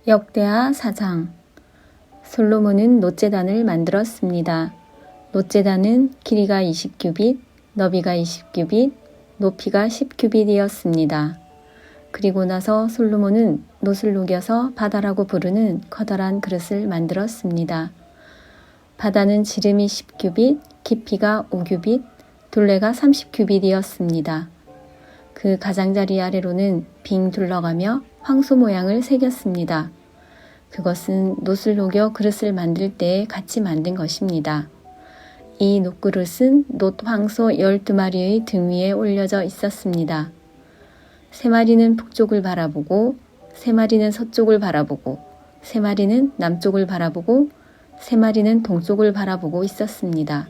역대하 4장. 솔로몬은 놋제단을 만들었습니다. 놋제단은 길이가 20규빗, 너비가 20규빗, 높이가 10규빗이었습니다. 그리고 나서 솔로몬은 놋을 녹여서 바다라고 부르는 커다란 그릇을 만들었습니다. 바다는 지름이 10규빗, 깊이가 5규빗, 둘레가 30규빗이었습니다. 그 가장자리 아래로는 빙 둘러가며 황소 모양을 새겼습니다. 그것은 놋을 녹여 그릇을 만들 때 같이 만든 것입니다. 이 놋그릇은 놋 황소 12마리의 등 위에 올려져 있었습니다. 3마리는 북쪽을 바라보고, 3마리는 서쪽을 바라보고, 3마리는 남쪽을 바라보고, 3마리는 동쪽을 바라보고 있었습니다.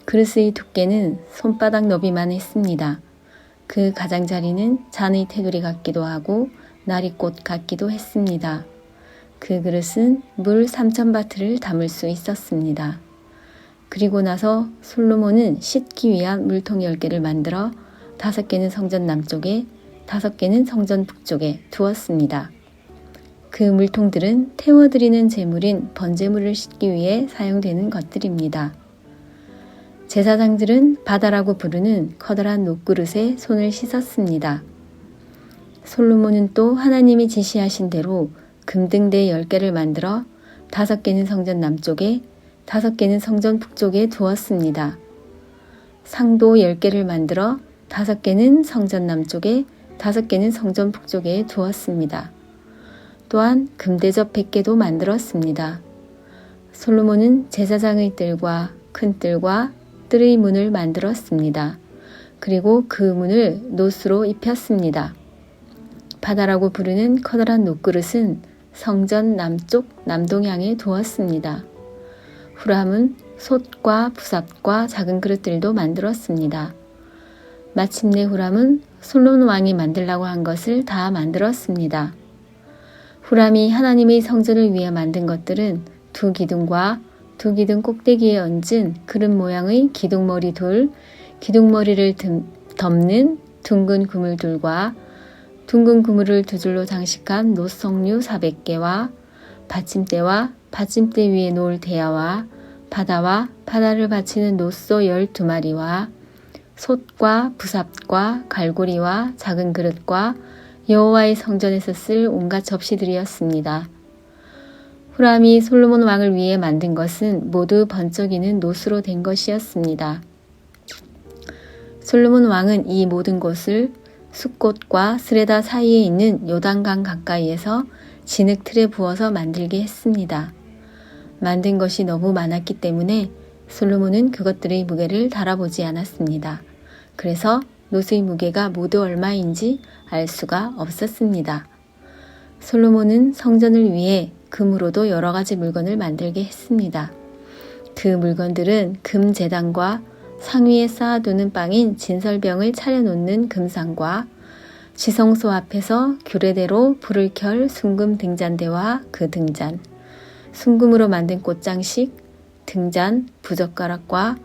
그릇의 두께는 손바닥 너비만 했습니다. 그 가장자리는 잔의 테두리 같기도 하고 나리꽃 같기도 했습니다. 그 그릇은 물 3000바트를 담을 수 있었습니다. 그리고 나서 솔로몬은 씻기 위한 물통 10개를 만들어 5개는 성전 남쪽에 5개는 성전 북쪽에 두었습니다. 그 물통들은 태워드리는 제물인 번제물을 씻기 위해 사용되는 것들입니다. 제사장들은 바다라고 부르는 커다란 놋그릇에 손을 씻었습니다. 솔로몬은 또 하나님이 지시하신 대로 금등대 10개를 만들어 5개는 성전 남쪽에 5개는 성전 북쪽에 두었습니다. 상도 10개를 만들어 5개는 성전 남쪽에 5개는 성전 북쪽에 두었습니다. 또한 금대접 100개도 만들었습니다. 솔로몬은 제사장의 뜰과 큰 뜰과 뜰의 문을 만들었습니다. 그리고 그 문을 놋으로 입혔습니다. 바다라고 부르는 커다란 놋그릇은 성전 남쪽 남동향에 두었습니다. 후람은 솥과 부삽과 작은 그릇들도 만들었습니다. 마침내 후람은 솔로몬 왕이 만들라고 한 것을 다 만들었습니다. 후람이 하나님의 성전을 위해 만든 것들은 2기둥과 2기둥 꼭대기에 얹은 그릇 모양의 기둥머리 둘, 기둥머리를 덮는 둥근 그물둘과 둥근 그물을 2줄로 장식한 놋석류 400개와 받침대와 받침대 위에 놓을 대야와 바다와 바다를 받치는 놋소 12마리와 솥과 부삽과 갈고리와 작은 그릇과 여호와의 성전에서 쓸 온갖 접시들이었습니다. 후람이 솔로몬 왕을 위해 만든 것은 모두 번쩍이는 놋으로 된 것이었습니다. 솔로몬 왕은 이 모든 것을 숫꽃과 스레다 사이에 있는 요단강 가까이에서 진흙 틀에 부어서 만들게 했습니다. 만든 것이 너무 많았기 때문에 솔로몬은 그것들의 무게를 달아보지 않았습니다. 그래서 놋의 무게가 모두 얼마인지 알 수가 없었습니다. 솔로몬은 성전을 위해 금으로도 여러 가지 물건을 만들게 했습니다. 그 물건들은 금 제단과 상위에 쌓아두는 빵인 진설병을 차려놓는 금상과 지성소 앞에서 규례대로 불을 켤 순금 등잔대와 그 등잔, 순금으로 만든 꽃장식, 등잔, 부젓가락과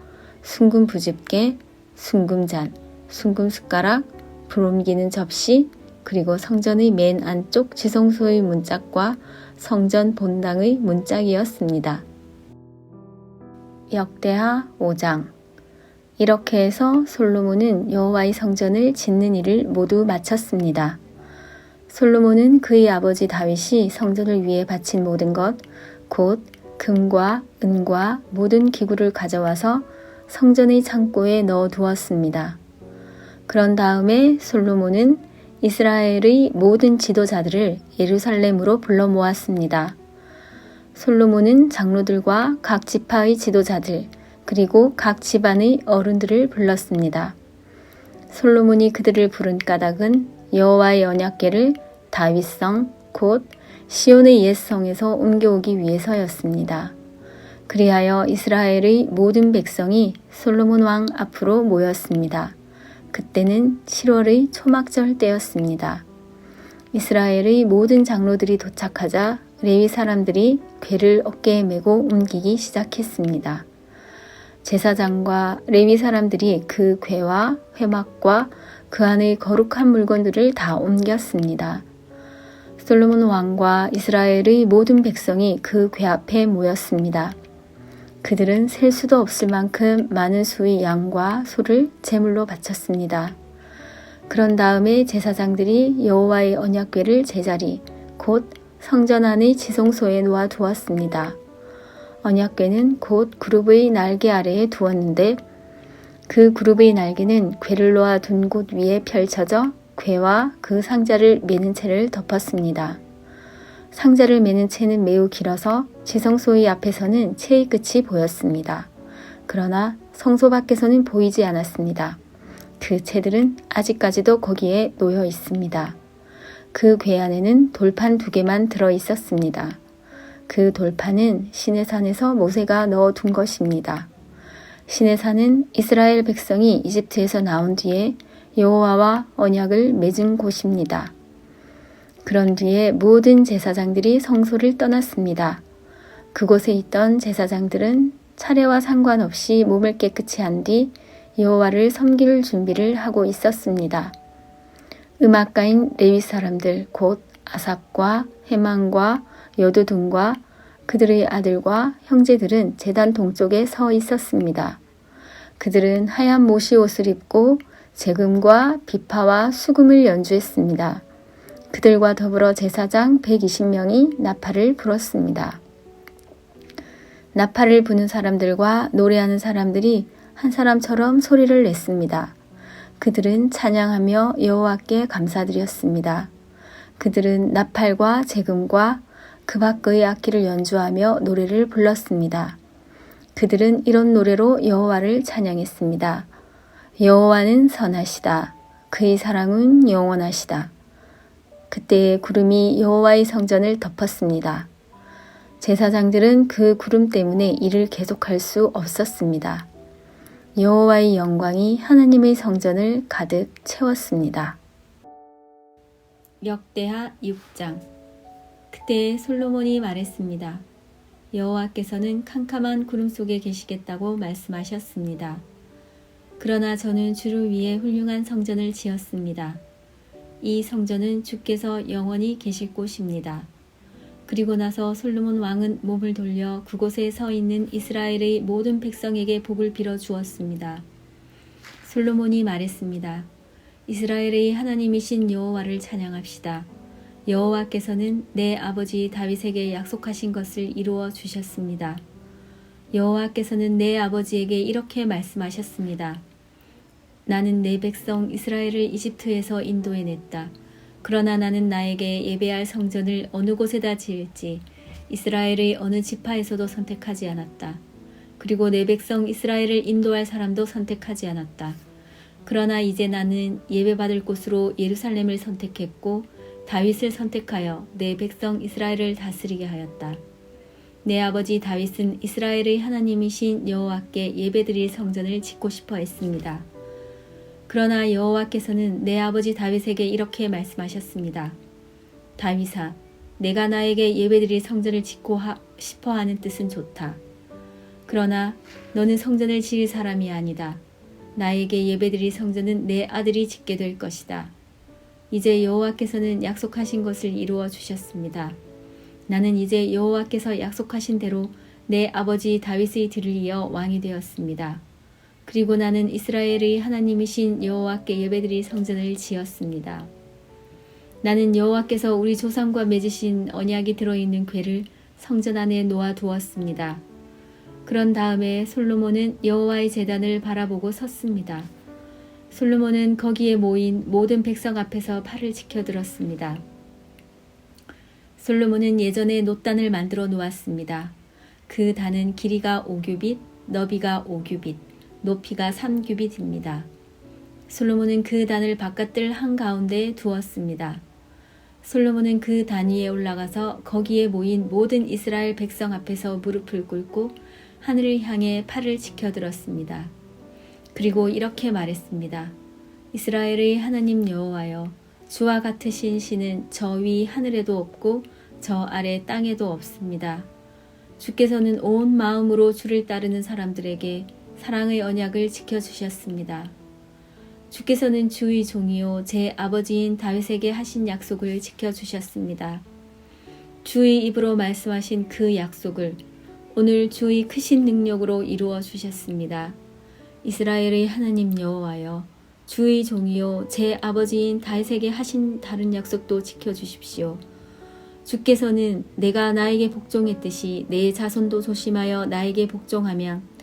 순금 부집개, 순금잔, 순금 숟가락, 불 옮기는 접시, 그리고 성전의 맨 안쪽 지성소의 문짝과 성전 본당의 문짝이었습니다. 역대하 5장. 이렇게 해서 솔로몬은 여호와의 성전을 짓는 일을 모두 마쳤습니다. 솔로몬은 그의 아버지 다윗이 성전을 위해 바친 모든 것, 곧 금과 은과 모든 기구를 가져와서 성전의 창고에 넣어 두었습니다. 그런 다음에 솔로몬은 이스라엘의 모든 지도자들을 예루살렘으로 불러 모았습니다. 솔로몬은 장로들과 각 지파의 지도자들, 그리고 각 집안의 어른들을 불렀습니다. 솔로몬이 그들을 부른 까닭은 여호와의 언약궤를 다윗성 곧 시온의 옛 성에서 옮겨오기 위해서였습니다. 그리하여 이스라엘의 모든 백성이 솔로몬 왕 앞으로 모였습니다. 그때는 7월의 초막절 때였습니다. 이스라엘의 모든 장로들이 도착하자 레위 사람들이 궤를 어깨에 메고 옮기기 시작했습니다. 제사장과 레위 사람들이 그 궤와 회막과 그 안의 거룩한 물건들을 다 옮겼습니다. 솔로몬 왕과 이스라엘의 모든 백성이 그 궤 앞에 모였습니다. 그들은 셀 수도 없을 만큼 많은 수의 양과 소를 제물로 바쳤습니다. 그런 다음에 제사장들이 여호와의 언약궤를 제자리, 곧 성전 안의 지성소에 놓아 두었습니다. 언약궤는 곧 그룹의 날개 아래에 두었는데 그 그룹의 날개는 궤를 놓아 둔 곳 위에 펼쳐져 궤와 그 상자를 매는 채를 덮었습니다. 상자를 매는 채는 매우 길어서 지성소의 앞에서는 채의 끝이 보였습니다. 그러나 성소 밖에서는 보이지 않았습니다. 그 채들은 아직까지도 거기에 놓여 있습니다. 그 궤 안에는 돌판 2개만 들어 있었습니다. 그 돌판은 시내산에서 모세가 넣어둔 것입니다. 시내산은 이스라엘 백성이 이집트에서 나온 뒤에 여호와와 언약을 맺은 곳입니다. 그런 뒤에 모든 제사장들이 성소를 떠났습니다. 그곳에 있던 제사장들은 차례와 상관없이 몸을 깨끗이 한 뒤 여호와를 섬길 준비를 하고 있었습니다. 음악가인 레위 사람들 곧 아삽과 헤만과 여두둔과 그들의 아들과 형제들은 제단 동쪽에 서 있었습니다. 그들은 하얀 모시 옷을 입고 재금과 비파와 수금을 연주했습니다. 그들과 더불어 제사장 120명이 나팔을 불었습니다. 나팔을 부는 사람들과 노래하는 사람들이 한 사람처럼 소리를 냈습니다. 그들은 찬양하며 여호와께 감사드렸습니다. 그들은 나팔과 재금과 그 밖의 악기를 연주하며 노래를 불렀습니다. 그들은 이런 노래로 여호와를 찬양했습니다. 여호와는 선하시다. 그의 사랑은 영원하시다. 그때의 구름이 여호와의 성전을 덮었습니다. 제사장들은 그 구름 때문에 일을 계속할 수 없었습니다. 여호와의 영광이 하나님의 성전을 가득 채웠습니다. 역대하 6장. 그때 솔로몬이 말했습니다. 여호와께서는 캄캄한 구름 속에 계시겠다고 말씀하셨습니다. 그러나 저는 주를 위해 훌륭한 성전을 지었습니다. 이 성전은 주께서 영원히 계실 곳입니다. 그리고 나서 솔로몬 왕은 몸을 돌려 그곳에 서 있는 이스라엘의 모든 백성에게 복을 빌어 주었습니다. 솔로몬이 말했습니다. 이스라엘의 하나님이신 여호와를 찬양합시다. 여호와께서는 내 아버지 다윗에게 약속하신 것을 이루어 주셨습니다. 여호와께서는 내 아버지에게 이렇게 말씀하셨습니다. 나는 내 백성 이스라엘을 이집트에서 인도해냈다. 그러나 나는 나에게 예배할 성전을 어느 곳에다 지을지 이스라엘의 어느 지파에서도 선택하지 않았다. 그리고 내 백성 이스라엘을 인도할 사람도 선택하지 않았다. 그러나 이제 나는 예배받을 곳으로 예루살렘을 선택했고 다윗을 선택하여 내 백성 이스라엘을 다스리게 하였다. 내 아버지 다윗은 이스라엘의 하나님이신 여호와께 예배드릴 성전을 짓고 싶어 했습니다. 그러나 여호와께서는 내 아버지 다윗에게 이렇게 말씀하셨습니다. 다윗아, 내가 나에게 예배드릴 성전을 짓고 싶어 하는 뜻은 좋다. 그러나 너는 성전을 지을 사람이 아니다. 나에게 예배드릴 성전은 내 아들이 짓게 될 것이다. 이제 여호와께서는 약속하신 것을 이루어 주셨습니다. 나는 이제 여호와께서 약속하신 대로 내 아버지 다윗의 뒤를 이어 왕이 되었습니다. 그리고 나는 이스라엘의 하나님이신 여호와께 예배드릴 성전을 지었습니다. 나는 여호와께서 우리 조상과 맺으신 언약이 들어있는 궤를 성전 안에 놓아 두었습니다. 그런 다음에 솔로몬은 여호와의 제단을 바라보고 섰습니다. 솔로몬은 거기에 모인 모든 백성 앞에서 팔을 치켜들었습니다. 솔로몬은 예전에 놋단을 만들어 놓았습니다. 그 단은 길이가 5규빗, 너비가 5규빗, 높이가 3규빗입니다. 솔로몬은 그 단을 바깥들 한가운데에 두었습니다. 솔로몬은 그 단 위에 올라가서 거기에 모인 모든 이스라엘 백성 앞에서 무릎을 꿇고 하늘을 향해 팔을 치켜들었습니다. 그리고 이렇게 말했습니다. 이스라엘의 하나님 여호와여, 주와 같으신 신은 저 위 하늘에도 없고 저 아래 땅에도 없습니다. 주께서는 온 마음으로 주를 따르는 사람들에게 사랑의 언약을 지켜주셨습니다. 주께서는 주의 종이요 제 아버지인 다윗에게 하신 약속을 지켜주셨습니다. 주의 입으로 말씀하신 그 약속을 오늘 주의 크신 능력으로 이루어 주셨습니다. 이스라엘의 하나님 여호와여, 주의 종이요 제 아버지인 다윗에게 하신 다른 약속도 지켜주십시오. 주께서는 내가 나에게 복종했듯이 내 자손도 조심하여 나에게 복종하면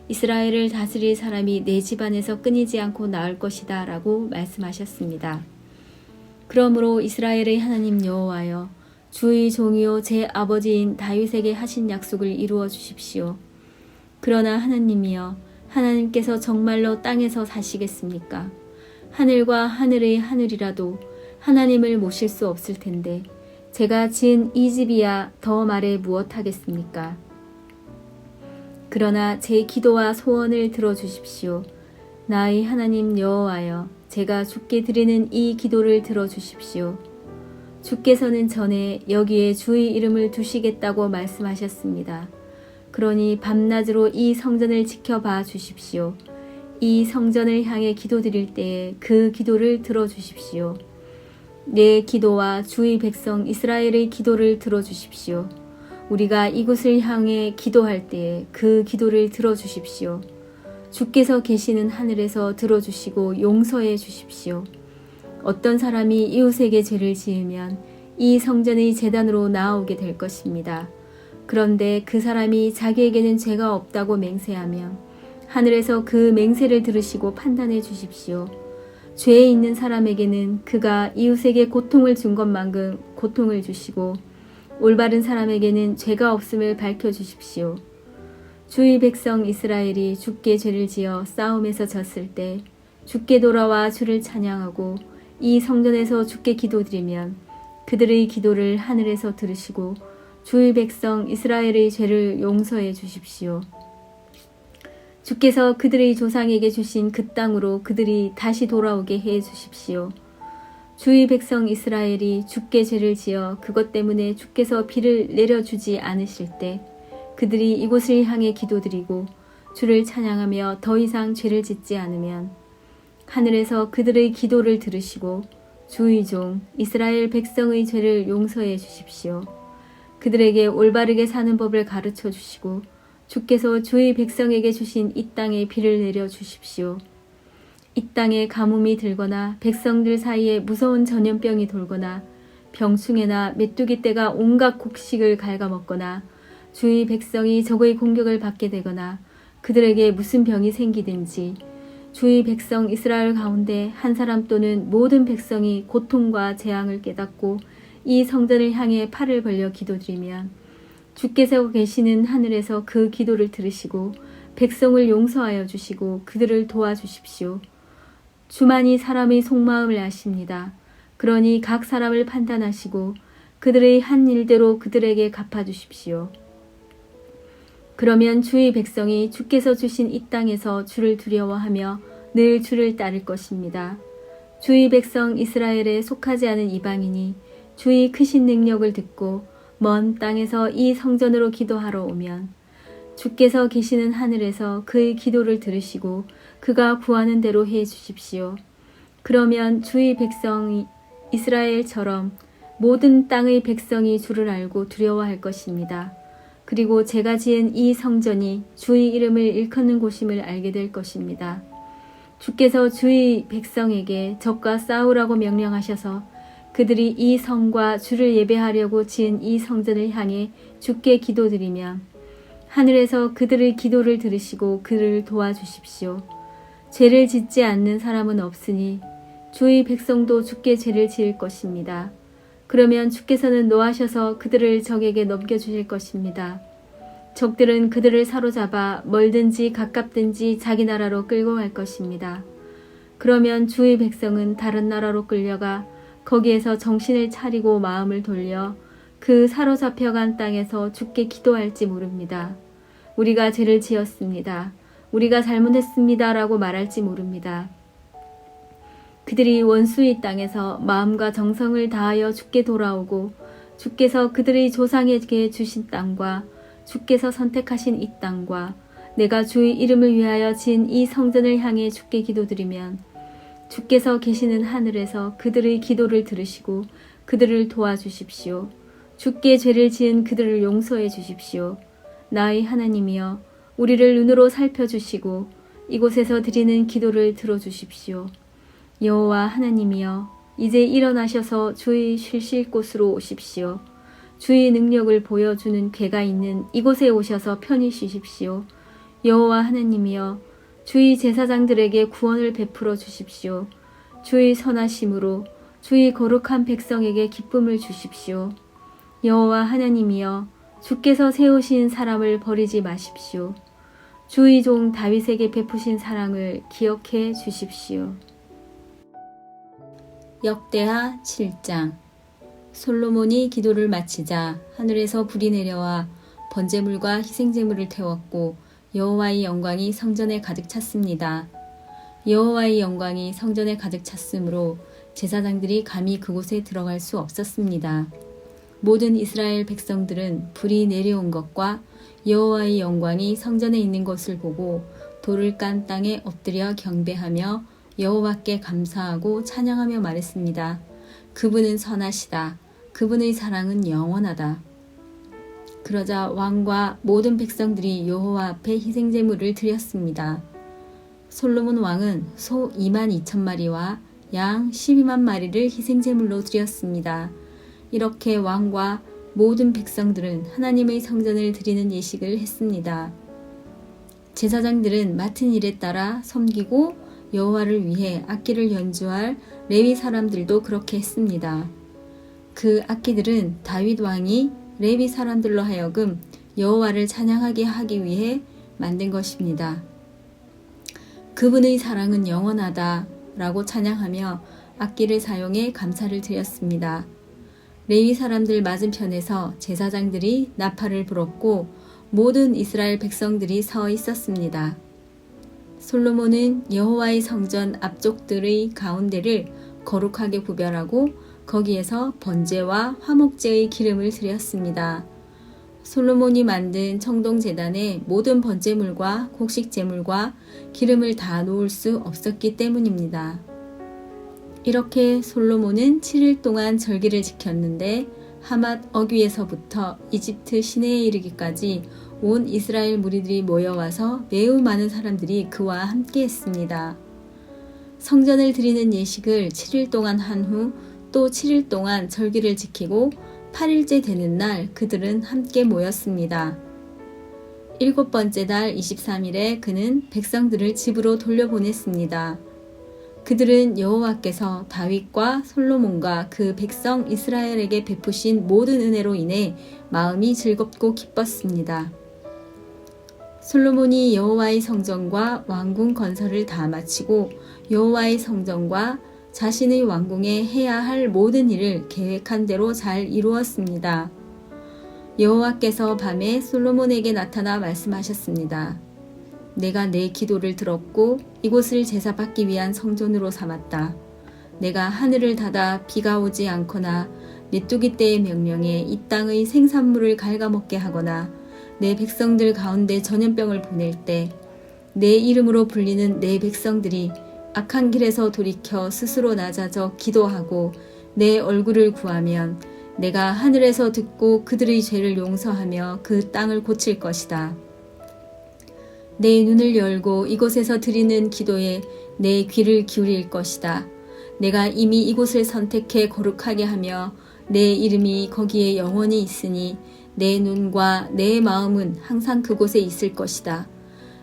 이스라엘을 다스릴 사람이 내 집안에서 끊이지 않고 나올 것이다 라고 말씀하셨습니다. 그러므로 이스라엘의 하나님 여호와여, 주의 종이요 제 아버지인 다윗에게 하신 약속을 이루어 주십시오. 그러나 하나님이여, 하나님께서 정말로 땅에서 사시겠습니까? 하늘과 하늘의 하늘이라도 하나님을 모실 수 없을 텐데 제가 지은 이 집이야 더 말해 무엇하겠습니까? 그러나 제 기도와 소원을 들어주십시오. 나의 하나님 여호와여, 제가 주께 드리는 이 기도를 들어주십시오. 주께서는 전에 여기에 주의 이름을 두시겠다고 말씀하셨습니다. 그러니 밤낮으로 이 성전을 지켜봐 주십시오. 이 성전을 향해 기도드릴 때에 그 기도를 들어주십시오. 내 기도와 주의 백성 이스라엘의 기도를 들어주십시오. 우리가 이곳을 향해 기도할 때에 그 기도를 들어주십시오. 주께서 계시는 하늘에서 들어주시고 용서해 주십시오. 어떤 사람이 이웃에게 죄를 지으면 이 성전의 제단으로 나아오게 될 것입니다. 그런데 그 사람이 자기에게는 죄가 없다고 맹세하면 하늘에서 그 맹세를 들으시고 판단해 주십시오. 죄에 있는 사람에게는 그가 이웃에게 고통을 준 것만큼 고통을 주시고 올바른 사람에게는 죄가 없음을 밝혀주십시오. 주의 백성 이스라엘이 주께 죄를 지어 싸움에서 졌을 때 주께 돌아와 주를 찬양하고 이 성전에서 주께 기도드리면 그들의 기도를 하늘에서 들으시고 주의 백성 이스라엘의 죄를 용서해 주십시오. 주께서 그들의 조상에게 주신 그 땅으로 그들이 다시 돌아오게 해 주십시오. 주의 백성 이스라엘이 주께 죄를 지어 그것 때문에 주께서 비를 내려주지 않으실 때 그들이 이곳을 향해 기도드리고 주를 찬양하며 더 이상 죄를 짓지 않으면 하늘에서 그들의 기도를 들으시고 주의 종 이스라엘 백성의 죄를 용서해 주십시오. 그들에게 올바르게 사는 법을 가르쳐 주시고 주께서 주의 백성에게 주신 이 땅에 비를 내려 주십시오. 이 땅에 가뭄이 들거나 백성들 사이에 무서운 전염병이 돌거나 병충해나 메뚜기 떼가 온갖 곡식을 갉아먹거나 주의 백성이 적의 공격을 받게 되거나 그들에게 무슨 병이 생기든지 주의 백성 이스라엘 가운데 한 사람 또는 모든 백성이 고통과 재앙을 깨닫고 이 성전을 향해 팔을 벌려 기도드리면 주께서 계시는 하늘에서 그 기도를 들으시고 백성을 용서하여 주시고 그들을 도와주십시오. 주만이 사람의 속마음을 아십니다. 그러니 각 사람을 판단하시고 그들의 한 일대로 그들에게 갚아주십시오. 그러면 주의 백성이 주께서 주신 이 땅에서 주를 두려워하며 늘 주를 따를 것입니다. 주의 백성 이스라엘에 속하지 않은 이방인이 주의 크신 능력을 듣고 먼 땅에서 이 성전으로 기도하러 오면 주께서 계시는 하늘에서 그의 기도를 들으시고 그가 구하는 대로 해 주십시오. 그러면 주의 백성 이스라엘처럼 모든 땅의 백성이 주를 알고 두려워할 것입니다. 그리고 제가 지은 이 성전이 주의 이름을 일컫는 곳임을 알게 될 것입니다. 주께서 주의 백성에게 적과 싸우라고 명령하셔서 그들이 이 성과 주를 예배하려고 지은 이 성전을 향해 주께 기도드리면 하늘에서 그들의 기도를 들으시고 그를 도와주십시오. 죄를 짓지 않는 사람은 없으니 주의 백성도 주께 죄를 지을 것입니다. 그러면 주께서는 노하셔서 그들을 적에게 넘겨주실 것입니다. 적들은 그들을 사로잡아 멀든지 가깝든지 자기 나라로 끌고 갈 것입니다. 그러면 주의 백성은 다른 나라로 끌려가 거기에서 정신을 차리고 마음을 돌려 그 사로잡혀간 땅에서 주께 기도할지 모릅니다. 우리가 죄를 지었습니다. 우리가 잘못했습니다. 라고 말할지 모릅니다. 그들이 원수의 땅에서 마음과 정성을 다하여 주께 돌아오고 주께서 그들의 조상에게 주신 땅과 주께서 선택하신 이 땅과 내가 주의 이름을 위하여 지은 이 성전을 향해 주께 기도드리면 주께서 계시는 하늘에서 그들의 기도를 들으시고 그들을 도와주십시오. 주께 죄를 지은 그들을 용서해 주십시오. 나의 하나님이여, 우리를 눈으로 살펴주시고 이곳에서 드리는 기도를 들어주십시오. 여호와 하나님이여, 이제 일어나셔서 주의 쉬실 곳으로 오십시오. 주의 능력을 보여주는 궤가 있는 이곳에 오셔서 편히 쉬십시오. 여호와 하나님이여, 주의 제사장들에게 구원을 베풀어 주십시오. 주의 선하심으로 주의 거룩한 백성에게 기쁨을 주십시오. 여호와 하나님이여, 주께서 세우신 사람을 버리지 마십시오. 주의 종 다윗에게 베푸신 사랑을 기억해 주십시오. 역대하 7장. 솔로몬이 기도를 마치자 하늘에서 불이 내려와 번제물과 희생제물을 태웠고 여호와의 영광이 성전에 가득 찼습니다. 여호와의 영광이 성전에 가득 찼으므로 제사장들이 감히 그곳에 들어갈 수 없었습니다. 모든 이스라엘 백성들은 불이 내려온 것과 여호와의 영광이 성전에 있는 것을 보고 돌을 깐 땅에 엎드려 경배하며 여호와께 감사하고 찬양하며 말했습니다. 그분은 선하시다. 그분의 사랑은 영원하다. 그러자 왕과 모든 백성들이 여호와 앞에 희생제물을 드렸습니다. 솔로몬 왕은 소 22,000마리와 양 12만 마리를 희생제물로 드렸습니다. 이렇게 왕과 모든 백성들은 하나님의 성전을 드리는 예식을 했습니다. 제사장들은 맡은 일에 따라 섬기고 여호와를 위해 악기를 연주할 레위 사람들도 그렇게 했습니다. 그 악기들은 다윗 왕이 레위 사람들로 하여금 여호와를 찬양하게 하기 위해 만든 것입니다. 그분의 사랑은 영원하다 라고 찬양하며 악기를 사용해 감사를 드렸습니다. 레위 사람들 맞은편에서 제사장들이 나팔을 불었고 모든 이스라엘 백성들이 서 있었습니다. 솔로몬은 여호와의 성전 앞쪽들의 가운데를 거룩하게 구별하고 거기에서 번제와 화목제의 기름을 드렸습니다. 솔로몬이 만든 청동제단에 모든 번제물과 곡식제물과 기름을 다 놓을 수 없었기 때문입니다. 이렇게 솔로몬은 7일 동안 절기를 지켰는데 하맛 어귀에서부터 이집트 시내에 이르기까지 온 이스라엘 무리들이 모여와서 매우 많은 사람들이 그와 함께 했습니다. 성전을 드리는 예식을 7일 동안 한 후 또 7일 동안 절기를 지키고 8일째 되는 날 그들은 함께 모였습니다. 7번째 달 23일에 그는 백성들을 집으로 돌려보냈습니다. 그들은 여호와께서 다윗과 솔로몬과 그 백성 이스라엘에게 베푸신 모든 은혜로 인해 마음이 즐겁고 기뻤습니다. 솔로몬이 여호와의 성전과 왕궁 건설을 다 마치고 여호와의 성전과 자신의 왕궁에 해야 할 모든 일을 계획한 대로 잘 이루었습니다. 여호와께서 밤에 솔로몬에게 나타나 말씀하셨습니다. 내가 내 기도를 들었고 이곳을 제사받기 위한 성전으로 삼았다. 내가 하늘을 닫아 비가 오지 않거나 메뚜기 떼의 명령에 이 땅의 생산물을 갉아먹게 하거나 내 백성들 가운데 전염병을 보낼 때 내 이름으로 불리는 내 백성들이 악한 길에서 돌이켜 스스로 낮아져 기도하고 내 얼굴을 구하면 내가 하늘에서 듣고 그들의 죄를 용서하며 그 땅을 고칠 것이다. 내 눈을 열고 이곳에서 드리는 기도에 내 귀를 기울일 것이다. 내가 이미 이곳을 선택해 거룩하게 하며 내 이름이 거기에 영원히 있으니 내 눈과 내 마음은 항상 그곳에 있을 것이다.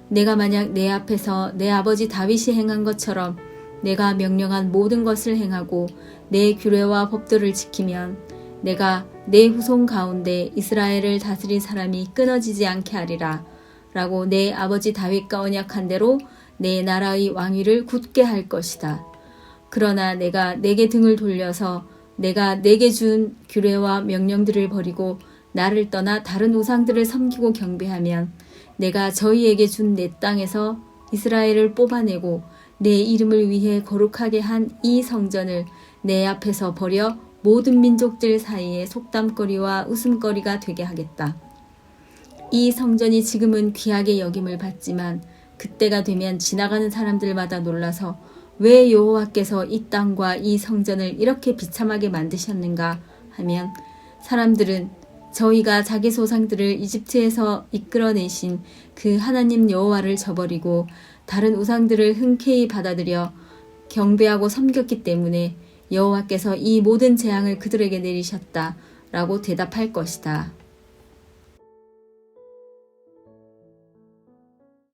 내가 만약 내 앞에서 내 아버지 다윗이 행한 것처럼 내가 명령한 모든 것을 행하고 내 규례와 법도를 지키면 내가 내 후손 가운데 이스라엘을 다스릴 사람이 끊어지지 않게 하리라 라고 내 아버지 다윗과 언약한 대로 내 나라의 왕위를 굳게 할 것이다. 그러나 내가 내게 등을 돌려서 내가 내게 준 규례와 명령들을 버리고 나를 떠나 다른 우상들을 섬기고 경배하면 내가 저희에게 준 내 땅에서 이스라엘을 뽑아내고 내 이름을 위해 거룩하게 한 이 성전을 내 앞에서 버려 모든 민족들 사이에 속담거리와 웃음거리가 되게 하겠다. 이 성전이 지금은 귀하게 여김을 받지만 그때가 되면 지나가는 사람들마다 놀라서 왜 여호와께서 이 땅과 이 성전을 이렇게 비참하게 만드셨는가 하면 사람들은 저희가 자기 조상들을 이집트에서 이끌어내신 그 하나님 여호와를 저버리고 다른 우상들을 흔쾌히 받아들여 경배하고 섬겼기 때문에 여호와께서 이 모든 재앙을 그들에게 내리셨다 라고 대답할 것이다.